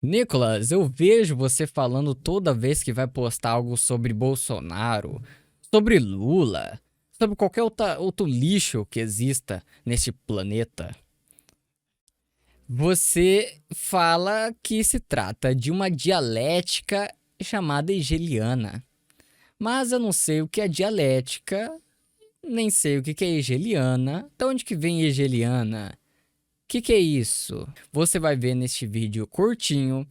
Nicolas, eu vejo você falando toda vez que vai postar algo sobre Bolsonaro, sobre Lula, sobre qualquer outro lixo que exista neste planeta. Você fala que se trata de uma dialética chamada hegeliana. Mas eu não sei o que é dialética, nem sei o que é hegeliana. De onde que vem hegeliana? O que é isso? Você vai ver neste vídeo curtinho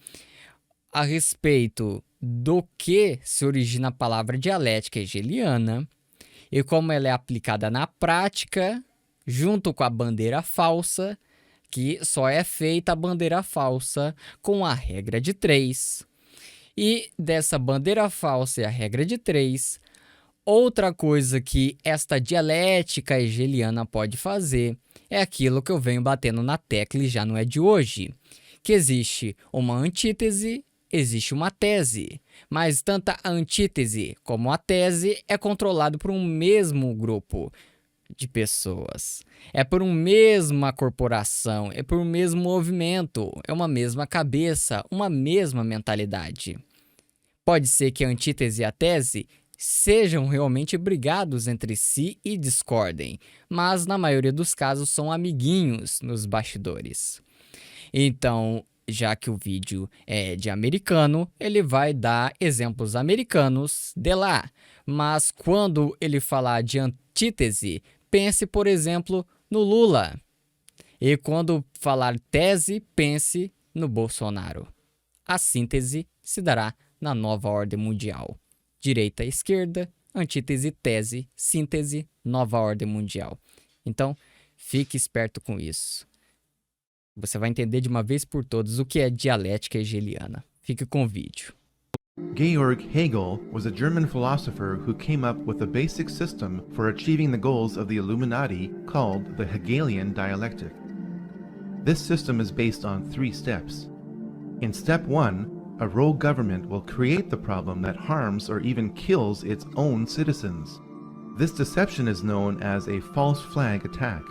a respeito do que se origina a palavra dialética hegeliana e como ela é aplicada na prática, junto com a bandeira falsa, que só é feita a bandeira falsa com a regra de 3. E dessa bandeira falsa e a regra de 3, outra coisa que esta dialética hegeliana pode fazer é aquilo que eu venho batendo na tecla e já não é de hoje, que existe uma antítese, existe uma tese, mas tanto a antítese como a tese é controlado por um mesmo grupo de pessoas. É por uma mesma corporação, é por um mesmo movimento, é uma mesma cabeça, uma mesma mentalidade. Pode ser que a antítese e a tese sejam realmente brigados entre si e discordem, mas na maioria dos casos são amiguinhos nos bastidores. Então, já que o vídeo é de americano, ele vai dar exemplos americanos de lá. Mas quando ele falar de antítese, pense, por exemplo, no Lula. E quando falar tese, pense no Bolsonaro. A síntese se dará na nova ordem mundial. Direita e esquerda, antítese, tese, síntese, nova ordem mundial. Então, fique esperto com isso. Você vai entender de uma vez por todas o que é dialética hegeliana. Fique com o vídeo. Georg Hegel was a German philosopher who came up with a basic system for achieving the goals of the Illuminati called the Hegelian dialectic. This system is based on 3 steps. In step 1, a rogue government will create the problem that harms or even kills its own citizens. This deception is known as a false flag attack.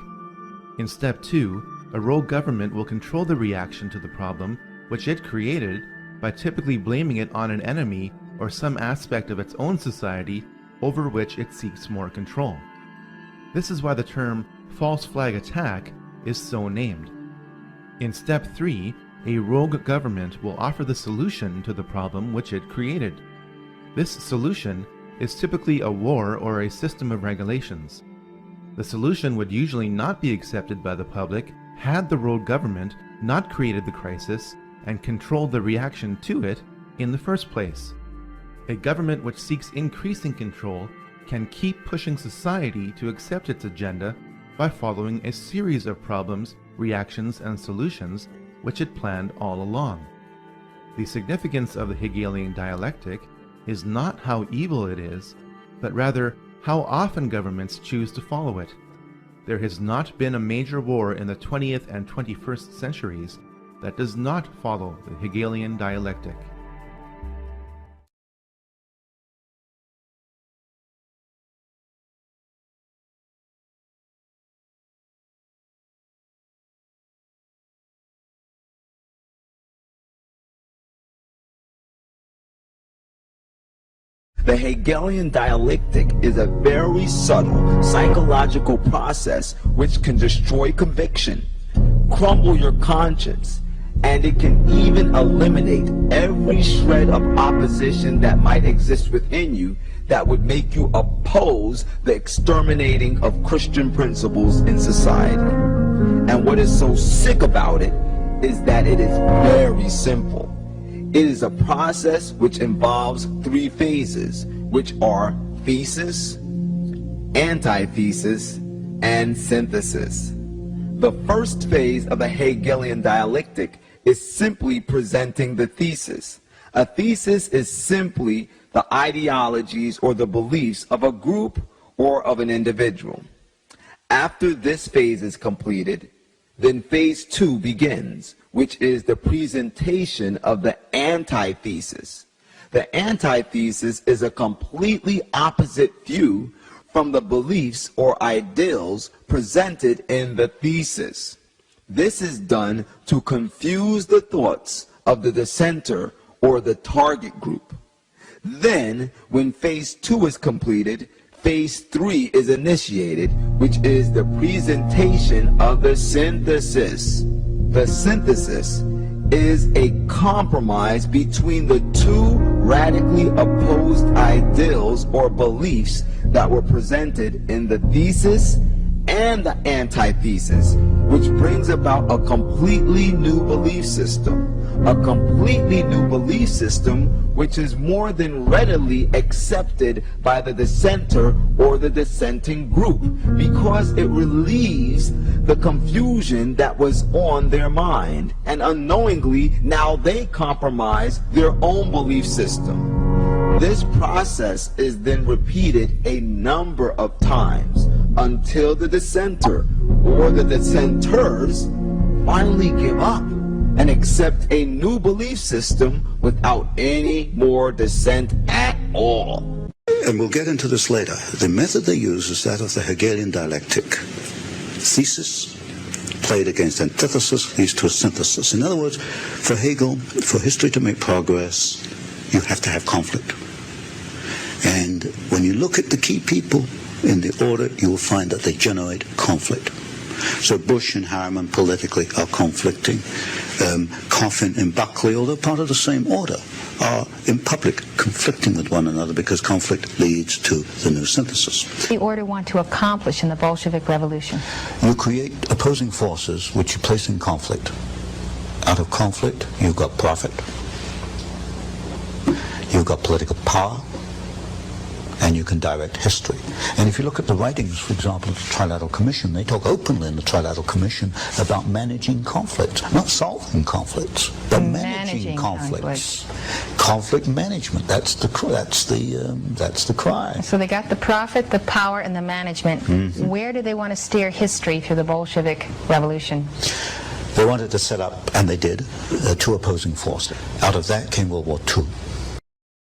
In step 2, a rogue government will control the reaction to the problem which it created by typically blaming it on an enemy or some aspect of its own society over which it seeks more control. This is why the term false flag attack is so named. In step 3, a rogue government will offer the solution to the problem which it created. This solution is typically a war or a system of regulations. The solution would usually not be accepted by the public had the rogue government not created the crisis and controlled the reaction to it in the first place. A government which seeks increasing control can keep pushing society to accept its agenda by following a series of problems, reactions, and solutions which it planned all along. The significance of the Hegelian dialectic is not how evil it is, but rather how often governments choose to follow it. There has not been a major war in the 20th and 21st centuries that does not follow the Hegelian dialectic. The Hegelian dialectic is a very subtle psychological process which can destroy conviction, crumble your conscience, and it can even eliminate every shred of opposition that might exist within you that would make you oppose the exterminating of Christian principles in society. And what is so sick about it is that it is very simple. It is a process which involves 3 phases, which are thesis, antithesis, and synthesis. The first phase of the Hegelian dialectic is simply presenting the thesis. A thesis is simply the ideologies or the beliefs of a group or of an individual. After this phase is completed, then phase 2 begins, which is the presentation of the antithesis. The antithesis is a completely opposite view from the beliefs or ideals presented in the thesis. This is done to confuse the thoughts of the dissenter or the target group. Then, when phase 2 is completed, phase 3 is initiated, which is the presentation of the synthesis. The synthesis is a compromise between the two radically opposed ideals or beliefs that were presented in the thesis and the antithesis, which brings about a completely new belief system. A completely new belief system which is more than readily accepted by the dissenter or the dissenting group, because it relieves the confusion that was on their mind, and unknowingly now they compromise their own belief system. This process is then repeated a number of times until the dissenter or the dissenters finally give up and accept a new belief system without any more dissent at all. And we'll get into this later. The method they use is that of the Hegelian dialectic. Thesis played against antithesis leads to a synthesis. In other words, for Hegel, for history to make progress, you have to have conflict. And when you look at the key people in the order, you will find that they generate conflict. So Bush and Harriman politically are conflicting. Coffin and Buckley, although part of the same order, are in public conflicting with one another because conflict leads to the new synthesis. The order want to accomplish in the Bolshevik Revolution? You create opposing forces which you place in conflict. Out of conflict, you've got profit, you've got political power, and you can direct history. And if you look at the writings, for example, of the Trilateral Commission, they talk openly in the Trilateral Commission about managing conflicts, not solving conflicts, but managing conflicts. Conflict management, that's the cry. So they got the profit, the power, and the management. Mm-hmm. Where do they want to steer history through the Bolshevik Revolution? They wanted to set up, and they did, two opposing forces. Out of that came World War II.